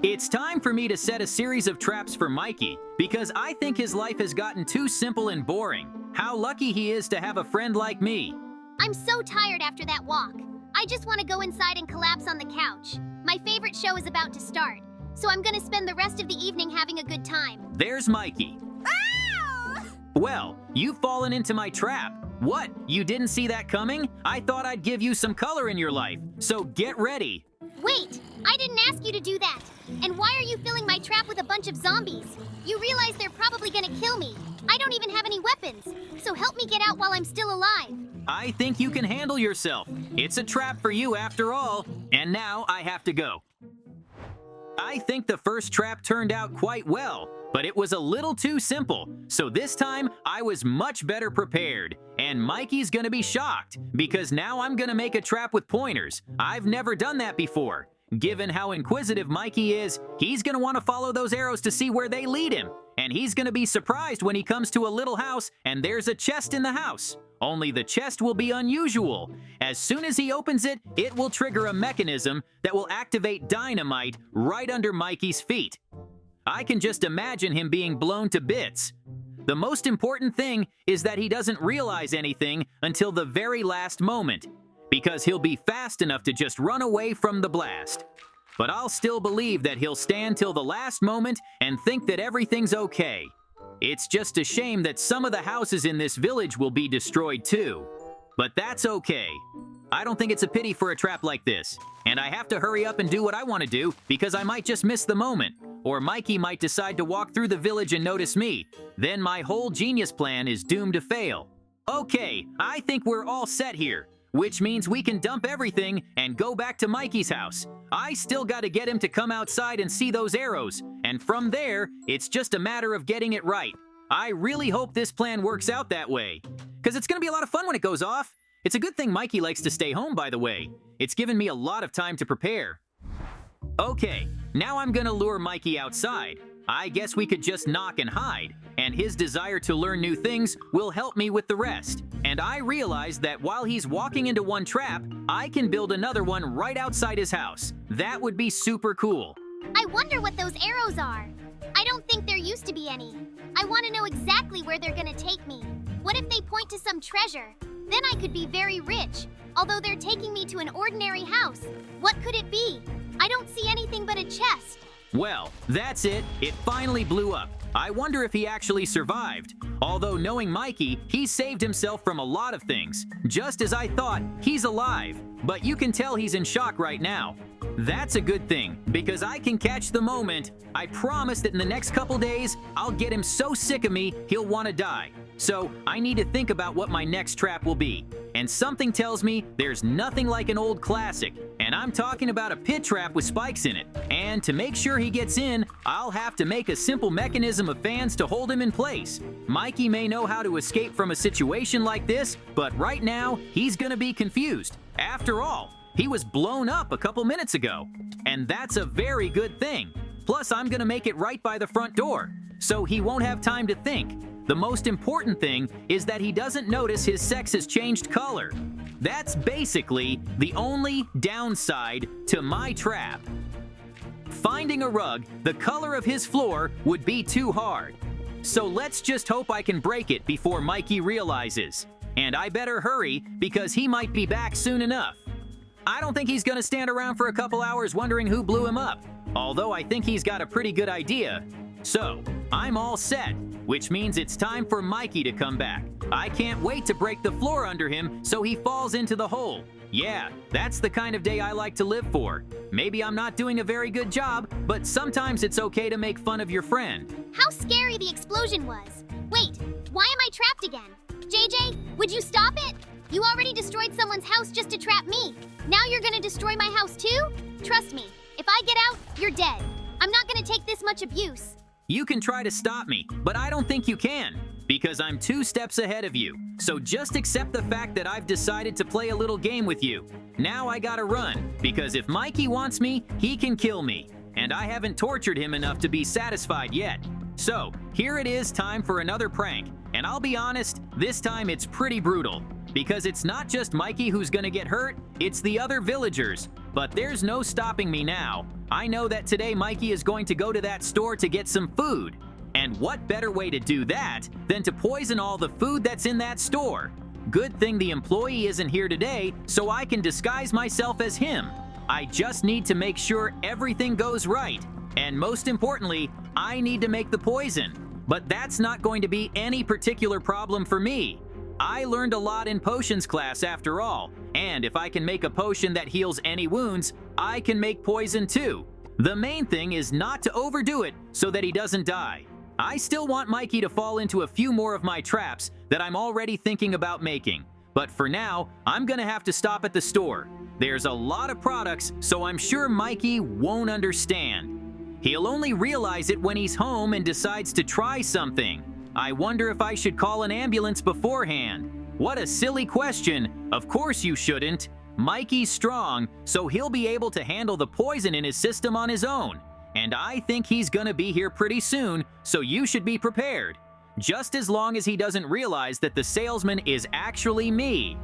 It's time for me to set a series of traps for Mikey, because I think his life has gotten too simple and boring. How lucky he is to have a friend like me. I'm so tired after that walk. I just want to go inside and collapse on the couch. My favorite show is about to start, so I'm gonna spend the rest of the evening having a good time. There's Mikey. Ow! Well, you've fallen into my trap. What? You didn't see that coming? I thought I'd give you some color in your life, so get ready. Wait, I didn't ask you to do that. And why are you filling my trap with a bunch of zombies? You realize they're probably gonna kill me. I don't even have any weapons, so help me get out while I'm still alive. I think you can handle yourself. It's a trap for you after all. And now I have to go. I think the first trap turned out quite well, but it was a little too simple. So this time I was much better prepared. And Mikey's gonna be shocked because now I'm gonna make a trap with pointers. I've never done that before. Given how inquisitive Mikey is, he's gonna want to follow those arrows to see where they lead him. And he's gonna be surprised when he comes to a little house and there's a chest in the house. Only the chest will be unusual. As soon as he opens it, it will trigger a mechanism that will activate dynamite right under Mikey's feet. I can just imagine him being blown to bits. The most important thing is that he doesn't realize anything until the very last moment, because he'll be fast enough to just run away from the blast. But I'll still believe that he'll stand till the last moment and think that everything's okay. It's just a shame that some of the houses in this village will be destroyed too. But that's okay. I don't think it's a pity for a trap like this. And I have to hurry up and do what I want to do because I might just miss the moment. Or Mikey might decide to walk through the village and notice me. Then my whole genius plan is doomed to fail. Okay, I think we're all set here. Which means we can dump everything and go back to Mikey's house. I still got to get him to come outside and see those arrows, and from there, it's just a matter of getting it right. I really hope this plan works out that way, because it's going to be a lot of fun when it goes off. It's a good thing Mikey likes to stay home, by the way. It's given me a lot of time to prepare. Okay, now I'm going to lure Mikey outside. I guess we could just knock and hide, and his desire to learn new things will help me with the rest. And I realized that while he's walking into one trap, I can build another one right outside his house. That would be super cool. I wonder what those arrows are. I don't think there used to be any. I want to know exactly where they're gonna take me. What if they point to some treasure? Then I could be very rich. Although they're taking me to an ordinary house. What could it be? I don't see anything but a chest. Well, that's it. It finally blew up. I wonder if he actually survived. Although knowing Mikey, he saved himself from a lot of things. Just as I thought, he's alive. But you can tell he's in shock right now. That's a good thing, because I can catch the moment. I promise that in the next couple days, I'll get him so sick of me, he'll want to die. So I need to think about what my next trap will be. And something tells me there's nothing like an old classic. And I'm talking about a pit trap with spikes in it. And to make sure he gets in, I'll have to make a simple mechanism of fans to hold him in place. Mikey may know how to escape from a situation like this, but right now, he's gonna be confused. After all, he was blown up a couple minutes ago. And that's a very good thing. Plus, I'm gonna make it right by the front door, so he won't have time to think. The most important thing is that he doesn't notice his sex has changed color. That's basically the only downside to my trap. Finding a rug the color of his floor would be too hard. So let's just hope I can break it before Mikey realizes. And I better hurry because he might be back soon enough. I don't think he's gonna stand around for a couple hours wondering who blew him up, although I think he's got a pretty good idea. So, I'm all set, which means it's time for Mikey to come back. I can't wait to break the floor under him so he falls into the hole. Yeah, that's the kind of day I like to live for. Maybe I'm not doing a very good job, but sometimes it's okay to make fun of your friend. How scary the explosion was. Wait, why am I trapped again? JJ, would you stop it? You already destroyed someone's house just to trap me. Now you're gonna destroy my house too? Trust me, if I get out, you're dead. I'm not gonna take this much abuse. You can try to stop me, but I don't think you can, because I'm 2 steps ahead of you. So just accept the fact that I've decided to play a little game with you. Now I gotta run, because if Mikey wants me, he can kill me. And I haven't tortured him enough to be satisfied yet. So, here it is time for another prank. And I'll be honest, this time it's pretty brutal. Because it's not just Mikey who's gonna get hurt, it's the other villagers. But there's no stopping me now. I know that today Mikey is going to go to that store to get some food. And what better way to do that than to poison all the food that's in that store? Good thing the employee isn't here today, so I can disguise myself as him. I just need to make sure everything goes right. And most importantly, I need to make the poison. But that's not going to be any particular problem for me. I learned a lot in potions class after all, and if I can make a potion that heals any wounds, I can make poison too. The main thing is not to overdo it so that he doesn't die. I still want Mikey to fall into a few more of my traps that I'm already thinking about making. But for now, I'm gonna have to stop at the store. There's a lot of products, so I'm sure Mikey won't understand. He'll only realize it when he's home and decides to try something. I wonder if I should call an ambulance beforehand. What a silly question. Of course you shouldn't. Mikey's strong, so he'll be able to handle the poison in his system on his own. And I think he's gonna be here pretty soon, so you should be prepared. Just as long as he doesn't realize that the salesman is actually me.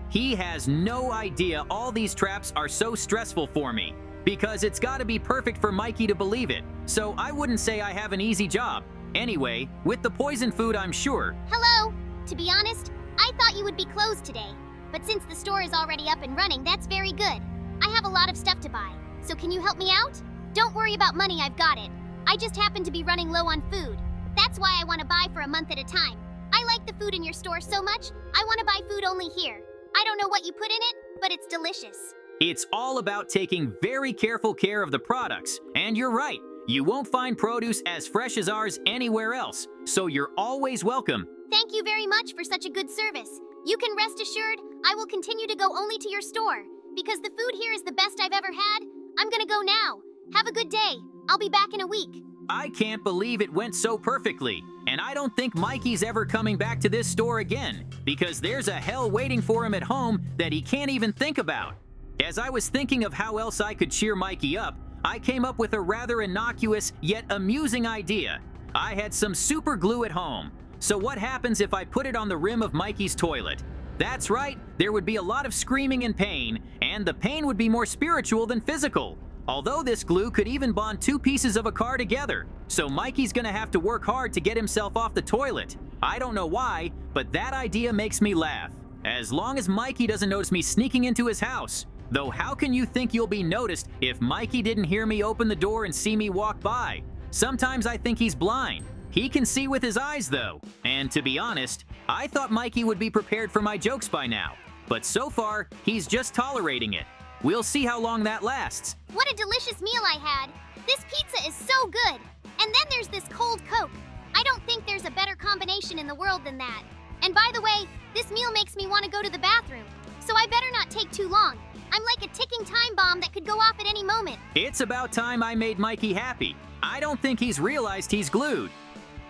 He has no idea all these traps are so stressful for me, because it's gotta be perfect for Mikey to believe it. So I wouldn't say I have an easy job. Anyway, with the poison food, I'm sure. Hello. To be honest, I thought you would be closed today. But since the store is already up and running, that's very good. I have a lot of stuff to buy. So can you help me out? Don't worry about money, I've got it. I just happen to be running low on food. That's why I want to buy for a month at a time. I like the food in your store so much, I want to buy food only here. I don't know what you put in it, but it's delicious. It's all about taking very careful care of the products. And you're right, you won't find produce as fresh as ours anywhere else. So you're always welcome. Thank you very much for such a good service. You can rest assured, I will continue to go only to your store. Because the food here is the best I've ever had, I'm gonna go now. Have a good day. I'll be back in a week. I can't believe it went so perfectly. And I don't think Mikey's ever coming back to this store again, because there's a hell waiting for him at home that he can't even think about. As I was thinking of how else I could cheer Mikey up, I came up with a rather innocuous yet amusing idea. I had some super glue at home. So what happens if I put it on the rim of Mikey's toilet? That's right, there would be a lot of screaming and pain, and the pain would be more spiritual than physical. Although this glue could even bond two pieces of a car together, so Mikey's gonna have to work hard to get himself off the toilet. I don't know why, but that idea makes me laugh. As long as Mikey doesn't notice me sneaking into his house. Though how can you think you'll be noticed if Mikey didn't hear me open the door and see me walk by? Sometimes I think he's blind. He can see with his eyes though. And to be honest, I thought Mikey would be prepared for my jokes by now. But so far, he's just tolerating it. We'll see how long that lasts. What a delicious meal I had. This pizza is so good. And then there's this cold Coke. I don't think there's a better combination in the world than that. And by the way, this meal makes me want to go to the bathroom. So I better not take too long. I'm like a ticking time bomb that could go off at any moment. It's about time I made Mikey happy. I don't think he's realized he's glued.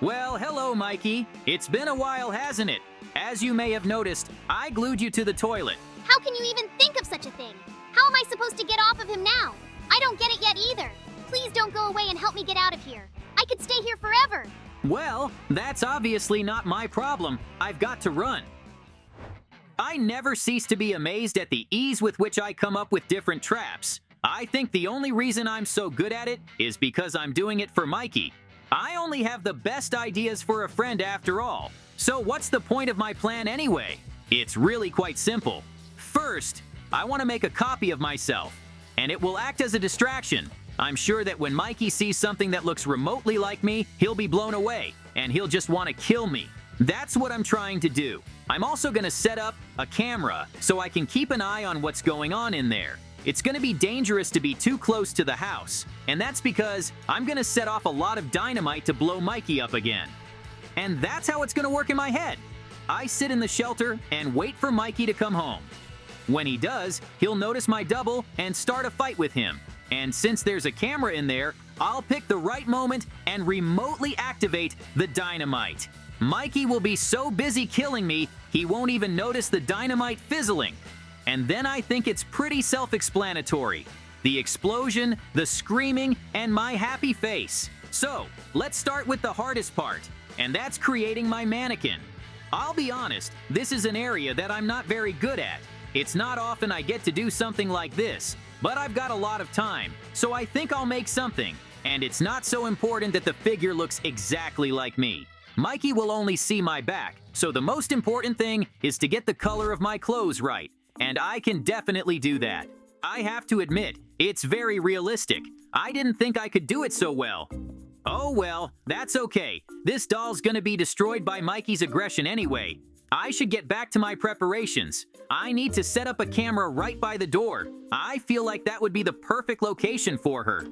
Well, hello, Mikey. It's been a while, hasn't it? As you may have noticed, I glued you to the toilet. How can you even think of such a thing? How am I supposed to get off of him now? I don't get it yet either. Please don't go away and help me get out of here. I could stay here forever. Well, that's obviously not my problem. I've got to run. I never cease to be amazed at the ease with which I come up with different traps. I think the only reason I'm so good at it is because I'm doing it for Mikey. I only have the best ideas for a friend after all. So what's the point of my plan anyway? It's really quite simple. First, I want to make a copy of myself, and it will act as a distraction. I'm sure that when Mikey sees something that looks remotely like me, he'll be blown away, and he'll just want to kill me. That's what I'm trying to do. I'm also going to set up a camera so I can keep an eye on what's going on in there. It's going to be dangerous to be too close to the house, and that's because I'm going to set off a lot of dynamite to blow Mikey up again. And that's how it's going to work in my head. I sit in the shelter and wait for Mikey to come home. When he does, he'll notice my double and start a fight with him. And since there's a camera in there, I'll pick the right moment and remotely activate the dynamite. Mikey will be so busy killing me, he won't even notice the dynamite fizzling. And then I think it's pretty self-explanatory. The explosion, the screaming, and my happy face. So, let's start with the hardest part, and that's creating my mannequin. I'll be honest, this is an area that I'm not very good at. It's not often I get to do something like this, but I've got a lot of time, so I think I'll make something. And it's not so important that the figure looks exactly like me. Mikey will only see my back, so the most important thing is to get the color of my clothes right, and I can definitely do that. I have to admit, it's very realistic. I didn't think I could do it so well. Oh well, that's okay. This doll's gonna be destroyed by Mikey's aggression anyway. I should get back to my preparations. I need to set up a camera right by the door. I feel like that would be the perfect location for her.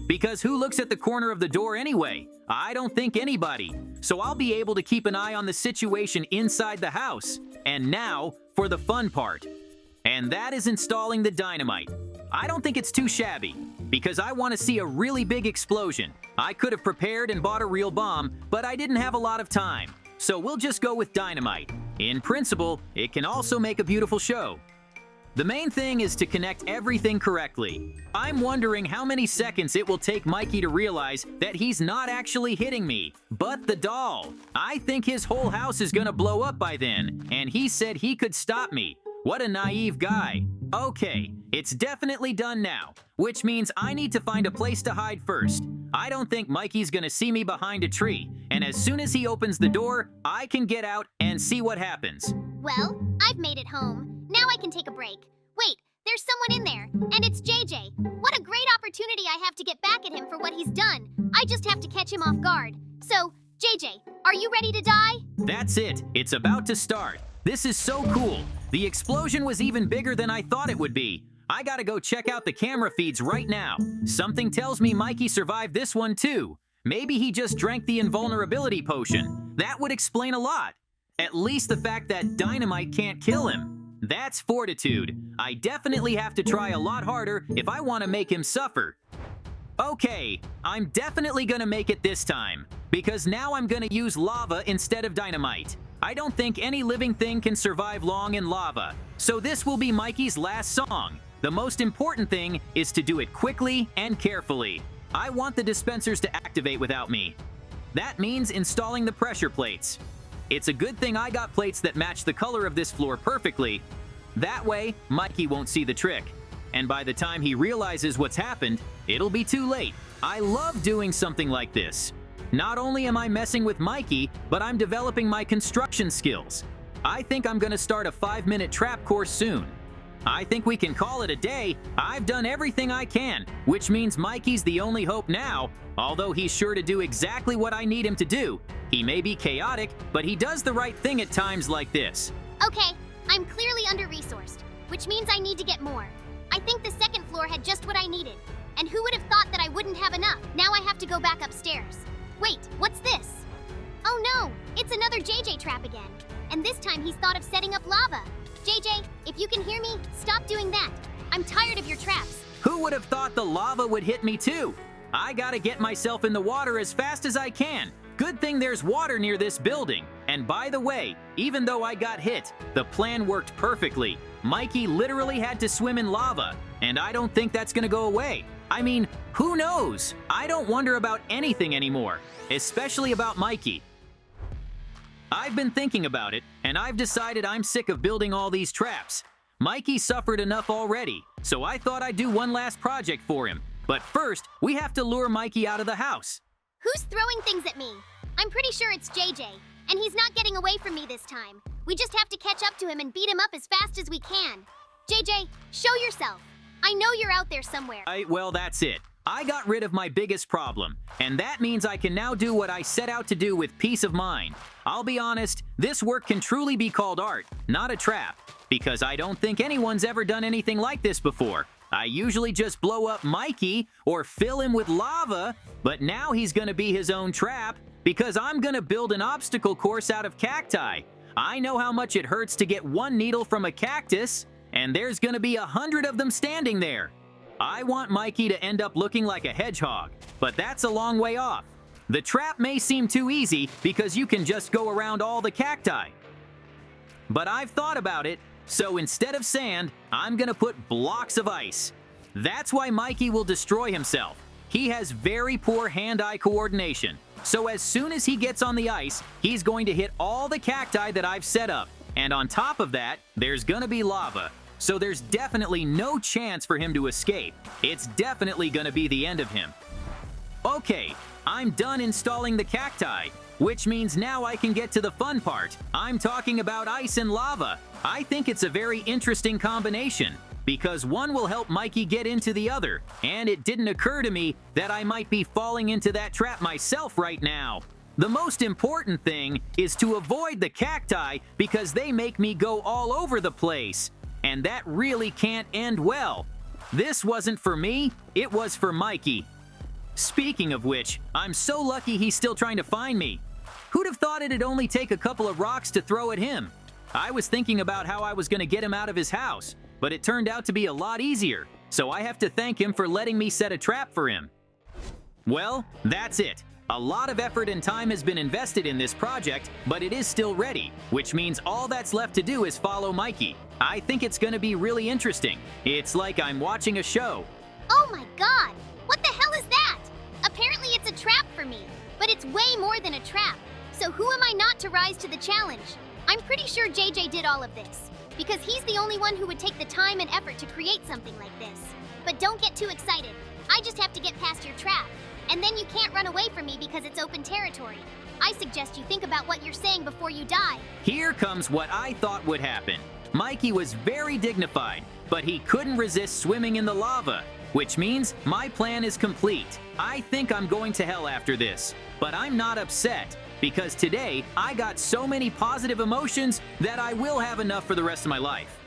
Because who looks at the corner of the door anyway? I don't think anybody. So I'll be able to keep an eye on the situation inside the house. And now for the fun part. And that is installing the dynamite. I don't think it's too shabby, because I want to see a really big explosion. I could have prepared and bought a real bomb, but I didn't have a lot of time. So we'll just go with dynamite. In principle, it can also make a beautiful show. The main thing is to connect everything correctly. I'm wondering how many seconds it will take Mikey to realize that he's not actually hitting me, but the doll. I think his whole house is gonna blow up by then, and he said he could stop me. What a naive guy. Okay, it's definitely done now, which means I need to find a place to hide first. I don't think Mikey's gonna see me behind a tree, and as soon as he opens the door, I can get out and see what happens. Well, I've made it home. Now I can take a break. Wait, there's someone in there, and it's JJ. What a great opportunity I have to get back at him for what he's done. I just have to catch him off guard. So, JJ, are you ready to die? That's it. It's about to start. This is so cool. The explosion was even bigger than I thought it would be. I gotta go check out the camera feeds right now. Something tells me Mikey survived this one too. Maybe he just drank the invulnerability potion. That would explain a lot. At least the fact that dynamite can't kill him. That's fortitude. I definitely have to try a lot harder if I want to make him suffer. Okay, I'm definitely gonna make it this time, because now I'm gonna use lava instead of dynamite. I don't think any living thing can survive long in lava, so this will be Mikey's last song. The most important thing is to do it quickly and carefully. I want the dispensers to activate without me. That means installing the pressure plates. It's a good thing I got plates that match the color of this floor perfectly. That way, Mikey won't see the trick. And by the time he realizes what's happened, it'll be too late. I love doing something like this. Not only am I messing with Mikey, but I'm developing my construction skills. I think I'm gonna start a 5-minute trap course soon. I think we can call it a day. I've done everything I can, which means Mikey's the only hope now, although he's sure to do exactly what I need him to do. He may be chaotic, but he does the right thing at times like this. Okay, I'm clearly under-resourced, which means I need to get more. I think the second floor had just what I needed, and who would have thought that I wouldn't have enough? Now I have to go back upstairs. Wait, what's this? Oh no, it's another JJ trap again. And this time he's thought of setting up lava. JJ, if you can hear me, stop doing that. I'm tired of your traps. Who would have thought the lava would hit me too? I gotta get myself in the water as fast as I can. Good thing there's water near this building. And by the way, even though I got hit, the plan worked perfectly. Mikey literally had to swim in lava, and I don't think that's gonna go away. I mean, who knows? I don't wonder about anything anymore, especially about Mikey. I've been thinking about it, and I've decided I'm sick of building all these traps. Mikey suffered enough already, so I thought I'd do one last project for him. But first, we have to lure Mikey out of the house. Who's throwing things at me? I'm pretty sure it's JJ, and he's not getting away from me this time. We just have to catch up to him and beat him up as fast as we can. JJ, show yourself. I know you're out there somewhere. Well, that's it. I got rid of my biggest problem, and that means I can now do what I set out to do with peace of mind. I'll be honest, this work can truly be called art, not a trap, because I don't think anyone's ever done anything like this before. I usually just blow up Mikey or fill him with lava, but now he's gonna be his own trap because I'm gonna build an obstacle course out of cacti. I know how much it hurts to get one needle from a cactus, and there's gonna be 100 of them standing there. I want Mikey to end up looking like a hedgehog, but that's a long way off. The trap may seem too easy because you can just go around all the cacti. But I've thought about it, so instead of sand, I'm gonna put blocks of ice. That's why Mikey will destroy himself. He has very poor hand-eye coordination, so as soon as he gets on the ice, he's going to hit all the cacti that I've set up. And on top of that, there's gonna be lava. so there's definitely no chance for him to escape. It's definitely gonna be the end of him. Okay, I'm done installing the cacti, which means now I can get to the fun part. I'm talking about ice and lava. I think it's a very interesting combination, because one will help Mikey get into the other, and it didn't occur to me that I might be falling into that trap myself right now. The most important thing is to avoid the cacti because they make me go all over the place, and that really can't end well. This wasn't for me, it was for Mikey. Speaking of which, I'm so lucky he's still trying to find me. Who'd have thought it'd only take a couple of rocks to throw at him? I was thinking about how I was gonna get him out of his house, but it turned out to be a lot easier, so I have to thank him for letting me set a trap for him. Well, that's it. A lot of effort and time has been invested in this project, but it is still ready, which means all that's left to do is follow Mikey. I think it's gonna be really interesting. It's like I'm watching a show. Oh my god! What the hell is that? Apparently it's a trap for me, but it's way more than a trap. So who am I not to rise to the challenge? I'm pretty sure JJ did all of this, because he's the only one who would take the time and effort to create something like this. But don't get too excited. I just have to get past your trap, and then you can't run away from me because it's open territory. I suggest you think about what you're saying before you die. Here comes what I thought would happen. Mikey was very dignified, but he couldn't resist swimming in the lava, which means my plan is complete. I think I'm going to hell after this, but I'm not upset, because today I got so many positive emotions that I will have enough for the rest of my life.